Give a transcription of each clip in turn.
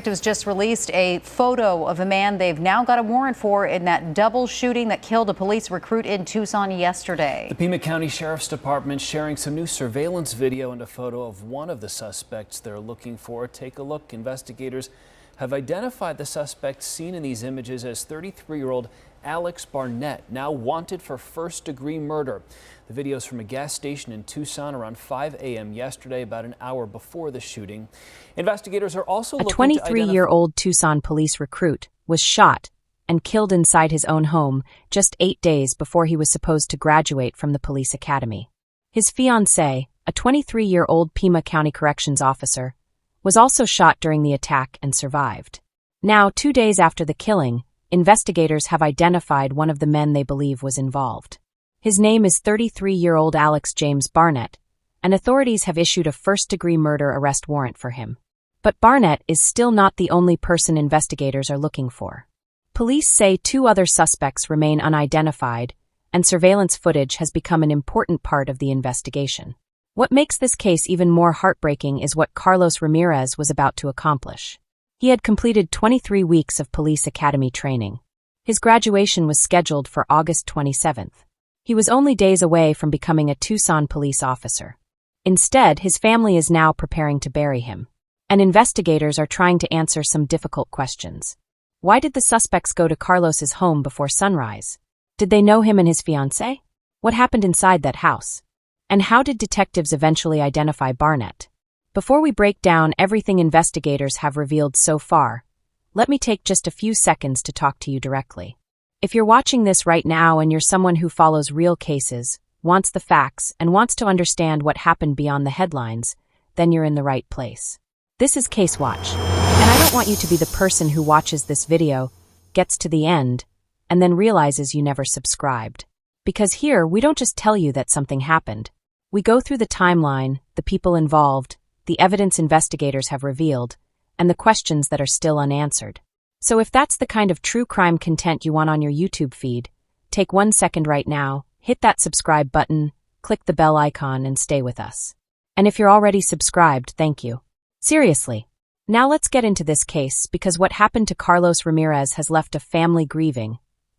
detectives just released a photo of a man they've now got a warrant for in that double shooting that killed a police recruit in Tucson yesterday. The Pima County Sheriff's Department sharing some new surveillance video and a photo of one of the suspects they're looking for. Take a look. Investigators have identified the suspect seen in these images as 33-year-old Alex Barnett, now wanted for first-degree murder. The video is from a gas station in Tucson around 5 a.m. yesterday, about an hour before the shooting. Investigators are also looking to identify... A 23-year-old Tucson police recruit was shot and killed inside his own home just 8 days before he was supposed to graduate from the police academy. His fiancée, a 23-year-old Pima County corrections officer, was also shot during the attack and survived. Now, 2 days after the killing, investigators have identified one of the men they believe was involved. His name is 33-year-old Alex James Barnett, and authorities have issued a first-degree murder arrest warrant for him. But Barnett is still not the only person investigators are looking for. Police say 2 other suspects remain unidentified, and surveillance footage has become an important part of the investigation. What makes this case even more heartbreaking is what Carlos Ramirez was about to accomplish. He had completed 23 weeks of police academy training. His graduation was scheduled for August 27th. He was only days away from becoming a Tucson police officer. Instead, his family is now preparing to bury him. And investigators are trying to answer some difficult questions. Why did the suspects go to Carlos's home before sunrise? Did they know him and his fiancée? What happened inside that house? And how did detectives eventually identify Barnett? Before we break down everything investigators have revealed so far, let me take just a few seconds to talk to you directly. If you're watching this right now and you're someone who follows real cases, wants the facts, and wants to understand what happened beyond the headlines, then you're in the right place. This is Case Watch, and I don't want you to be the person who watches this video, gets to the end, and then realizes you never subscribed. Because here, we don't just tell you that something happened. We go through the timeline, the people involved, the evidence investigators have revealed, and the questions that are still unanswered. So if that's the kind of true crime content you want on your YouTube feed, take 1 second right now, hit that subscribe button, click the bell icon, and stay with us. And if you're already subscribed, thank you. Seriously. Now let's get into this case, because what happened to Carlos Ramirez has left a family grieving,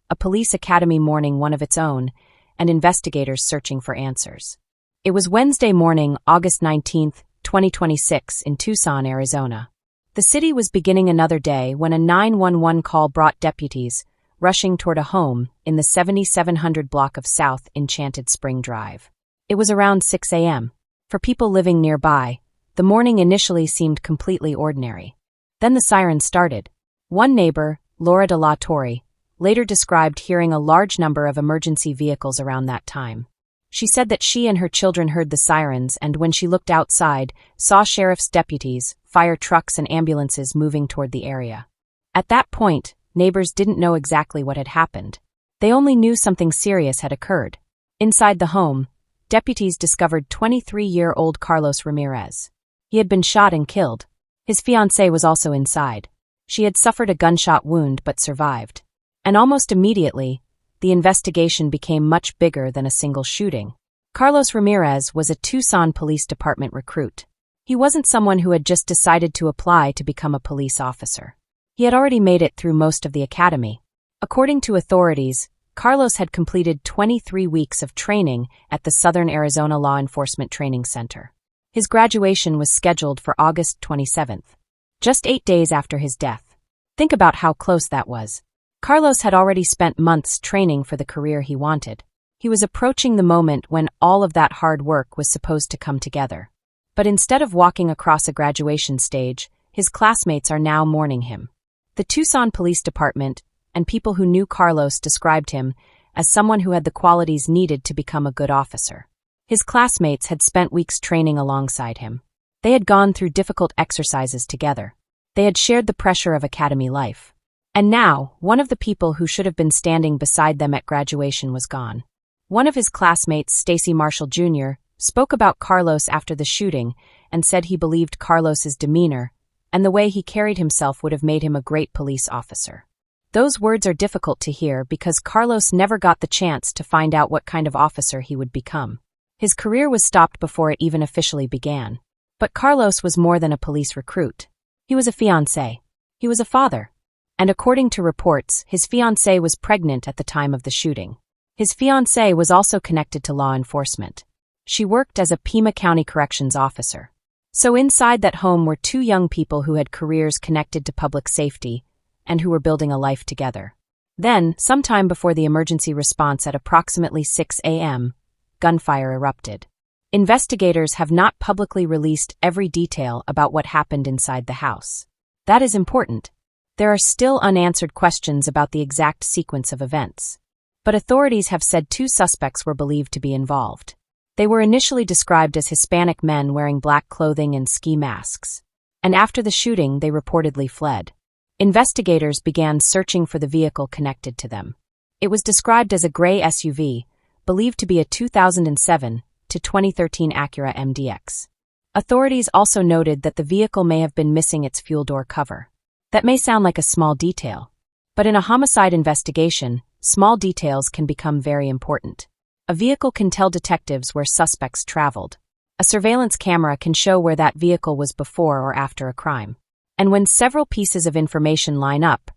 a police academy mourning one of its own, and investigators searching for answers. It was Wednesday morning, August 19th, 2026, in Tucson, Arizona. The city was beginning another day when a 911 call brought deputies rushing toward a home in the 7700 block of South Enchanted Spring Drive. It was around 6 a.m. For people living nearby, the morning initially seemed completely ordinary. Then the sirens started. One neighbor, Laura de la Torre, later described hearing a large number of emergency vehicles around that time. She said that she and her children heard the sirens and when she looked outside, saw sheriff's deputies, fire trucks and ambulances moving toward the area. At that point, neighbors didn't know exactly what had happened. They only knew something serious had occurred. Inside the home, deputies discovered 23-year-old Carlos Ramirez. He had been shot and killed. His fiancée was also inside. She had suffered a gunshot wound but survived. And almost immediately, the investigation became much bigger than a single shooting. Carlos Ramirez was a Tucson Police Department recruit. He wasn't someone who had just decided to apply to become a police officer. He had already made it through most of the academy. According to authorities, Carlos had completed 23 weeks of training at the Southern Arizona Law Enforcement Training Center. His graduation was scheduled for August 27th, just 8 days after his death. Think about how close that was. Carlos had already spent months training for the career he wanted. He was approaching the moment when all of that hard work was supposed to come together. But instead of walking across a graduation stage, his classmates are now mourning him. The Tucson Police Department and people who knew Carlos described him as someone who had the qualities needed to become a good officer. His classmates had spent weeks training alongside him. They had gone through difficult exercises together. They had shared the pressure of academy life. And now, one of the people who should have been standing beside them at graduation was gone. One of his classmates, Stacy Marshall Jr., spoke about Carlos after the shooting and said he believed Carlos's demeanor and the way he carried himself would have made him a great police officer. Those words are difficult to hear because Carlos never got the chance to find out what kind of officer he would become. His career was stopped before it even officially began. But Carlos was more than a police recruit. He was a fiancé. He was a father. And according to reports, his fiancée was pregnant at the time of the shooting. His fiancée was also connected to law enforcement. She worked as a Pima County corrections officer. So inside that home were two young people who had careers connected to public safety and who were building a life together. Then, sometime before the emergency response at approximately 6 a.m., gunfire erupted. Investigators have not publicly released every detail about what happened inside the house. That is important. There are still unanswered questions about the exact sequence of events. But authorities have said two suspects were believed to be involved. They were initially described as Hispanic men wearing black clothing and ski masks. And after the shooting, they reportedly fled. Investigators began searching for the vehicle connected to them. It was described as a gray SUV, believed to be a 2007 to 2013 Acura MDX. Authorities also noted that the vehicle may have been missing its fuel door cover. That may sound like a small detail, but in a homicide investigation, small details can become very important. A vehicle can tell detectives where suspects traveled. A surveillance camera can show where that vehicle was before or after a crime. And when several pieces of information line up,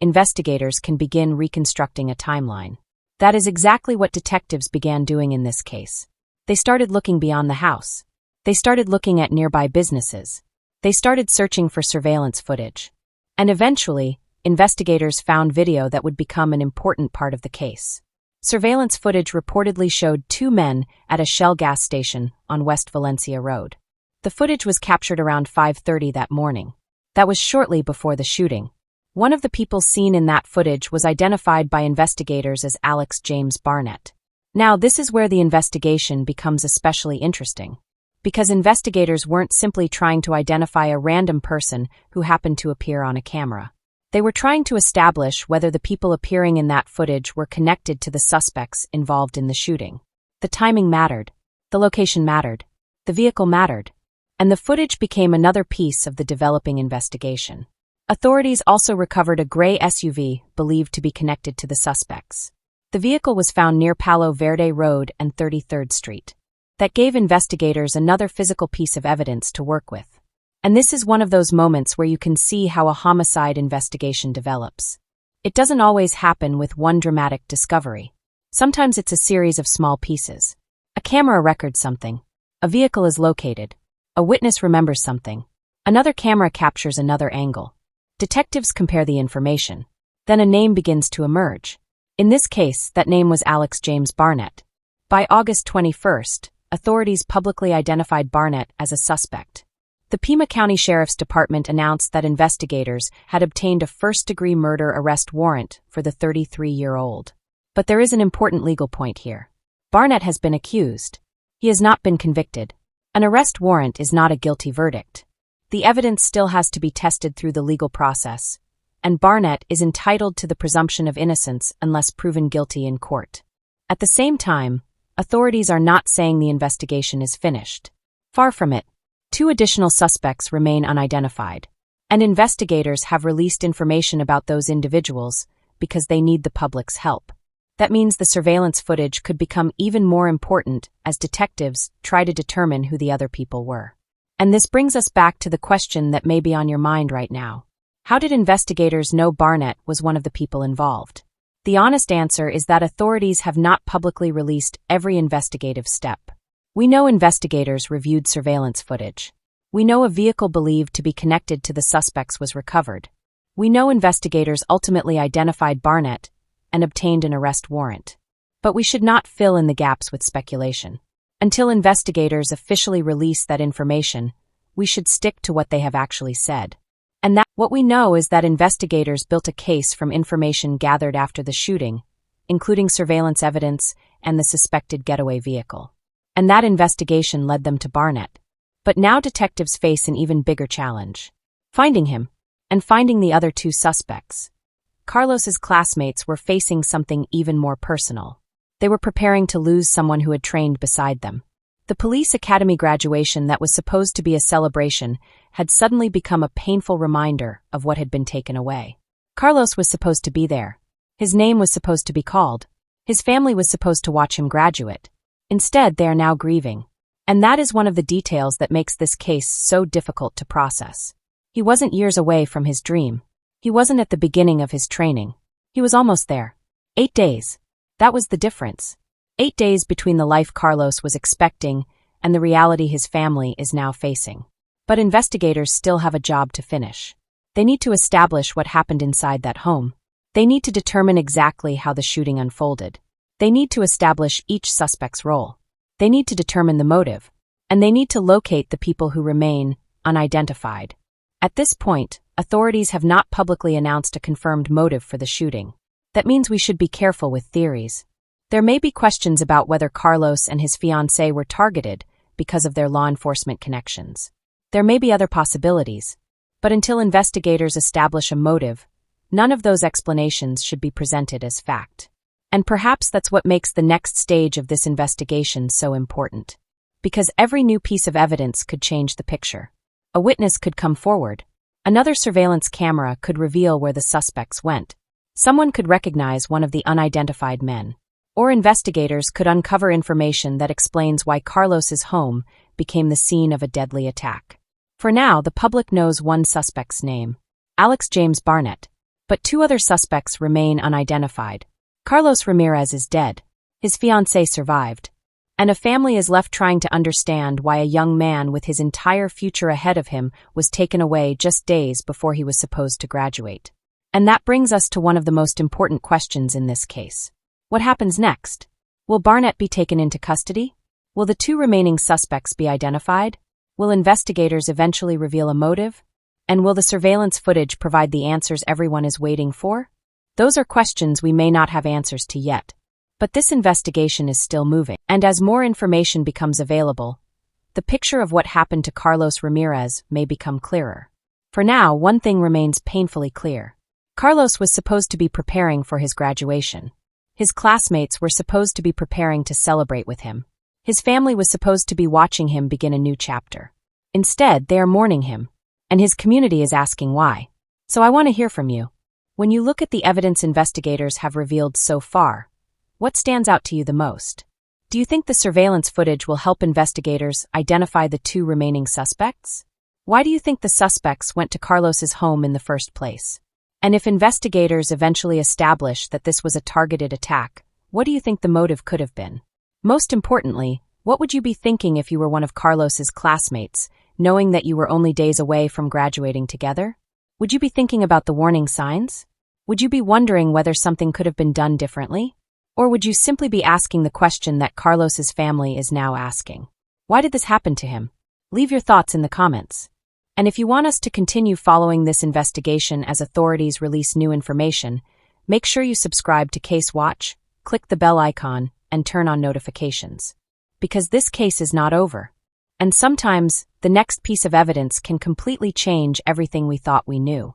investigators can begin reconstructing a timeline. That is exactly what detectives began doing in this case. They started looking beyond the house. They started looking at nearby businesses. They started searching for surveillance footage. And eventually, investigators found video that would become an important part of the case. Surveillance footage reportedly showed two men at a Shell gas station on West Valencia Road. The footage was captured around 5:30 that morning. That was shortly before the shooting. One of the people seen in that footage was identified by investigators as Alex James Barnett. Now, this is where the investigation becomes especially interesting, because investigators weren't simply trying to identify a random person who happened to appear on a camera. They were trying to establish whether the people appearing in that footage were connected to the suspects involved in the shooting. The timing mattered. The location mattered. The vehicle mattered. And the footage became another piece of the developing investigation. Authorities also recovered a gray SUV believed to be connected to the suspects. The vehicle was found near Palo Verde Road and 33rd Street. That gave investigators another physical piece of evidence to work with. And this is one of those moments where you can see how a homicide investigation develops. It doesn't always happen with one dramatic discovery. Sometimes it's a series of small pieces. A camera records something. A vehicle is located. A witness remembers something. Another camera captures another angle. Detectives compare the information. Then a name begins to emerge. In this case, that name was Alex James Barnett. By August 21st, authorities publicly identified Barnett as a suspect. The Pima County Sheriff's Department announced that investigators had obtained a first-degree murder arrest warrant for the 33-year-old. But there is an important legal point here. Barnett has been accused. He has not been convicted. An arrest warrant is not a guilty verdict. The evidence still has to be tested through the legal process, and Barnett is entitled to the presumption of innocence unless proven guilty in court. At the same time, authorities are not saying the investigation is finished. Far from it. Two additional suspects remain unidentified, and investigators have released information about those individuals because they need the public's help. That means the surveillance footage could become even more important as detectives try to determine who the other people were. And this brings us back to the question that may be on your mind right now. How did investigators know Barnett was one of the people involved? The honest answer is that authorities have not publicly released every investigative step. We know investigators reviewed surveillance footage. We know a vehicle believed to be connected to the suspects was recovered. We know investigators ultimately identified Barnett and obtained an arrest warrant. But we should not fill in the gaps with speculation. Until investigators officially release that information, we should stick to what they have actually said. And that what we know is that investigators built a case from information gathered after the shooting, including surveillance evidence and the suspected getaway vehicle. And that investigation led them to Barnett. But now detectives face an even bigger challenge. Finding him, and finding the other two suspects. Carlos's classmates were facing something even more personal. They were preparing to lose someone who had trained beside them. The police academy graduation that was supposed to be a celebration had suddenly become a painful reminder of what had been taken away. Carlos was supposed to be there. His name was supposed to be called. His family was supposed to watch him graduate. Instead, they are now grieving. And that is one of the details that makes this case so difficult to process. He wasn't years away from his dream. He wasn't at the beginning of his training. He was almost there. 8 days. That was the difference. 8 days between the life Carlos was expecting and the reality his family is now facing. But investigators still have a job to finish. They need to establish what happened inside that home. They need to determine exactly how the shooting unfolded. They need to establish each suspect's role. They need to determine the motive. And they need to locate the people who remain unidentified. At this point, authorities have not publicly announced a confirmed motive for the shooting. That means we should be careful with theories. There may be questions about whether Carlos and his fiancée were targeted because of their law enforcement connections. There may be other possibilities. But until investigators establish a motive, none of those explanations should be presented as fact. And perhaps that's what makes the next stage of this investigation so important. Because every new piece of evidence could change the picture. A witness could come forward. Another surveillance camera could reveal where the suspects went. Someone could recognize one of the unidentified men. Or investigators could uncover information that explains why Carlos's home became the scene of a deadly attack. For now, the public knows one suspect's name, Alex James Barnett, but 2 other suspects remain unidentified. Carlos Ramirez is dead. His fiancée survived. And a family is left trying to understand why a young man with his entire future ahead of him was taken away just days before he was supposed to graduate. And that brings us to one of the most important questions in this case. What happens next? Will Barnett be taken into custody? Will the 2 remaining suspects be identified? Will investigators eventually reveal a motive? And will the surveillance footage provide the answers everyone is waiting for? Those are questions we may not have answers to yet. But this investigation is still moving, and as more information becomes available, the picture of what happened to Carlos Ramirez may become clearer. For now, one thing remains painfully clear. Carlos was supposed to be preparing for his graduation. His classmates were supposed to be preparing to celebrate with him. His family was supposed to be watching him begin a new chapter. Instead, they are mourning him, and his community is asking why. So I want to hear from you. When you look at the evidence investigators have revealed so far, what stands out to you the most? Do you think the surveillance footage will help investigators identify the 2 remaining suspects? Why do you think the suspects went to Carlos's home in the first place? And if investigators eventually establish that this was a targeted attack, what do you think the motive could have been? Most importantly, what would you be thinking if you were one of Carlos's classmates, knowing that you were only days away from graduating together? Would you be thinking about the warning signs? Would you be wondering whether something could have been done differently? Or would you simply be asking the question that Carlos's family is now asking? Why did this happen to him? Leave your thoughts in the comments. And if you want us to continue following this investigation as authorities release new information, make sure you subscribe to Case Watch, click the bell icon, and turn on notifications. Because this case is not over. And sometimes, the next piece of evidence can completely change everything we thought we knew.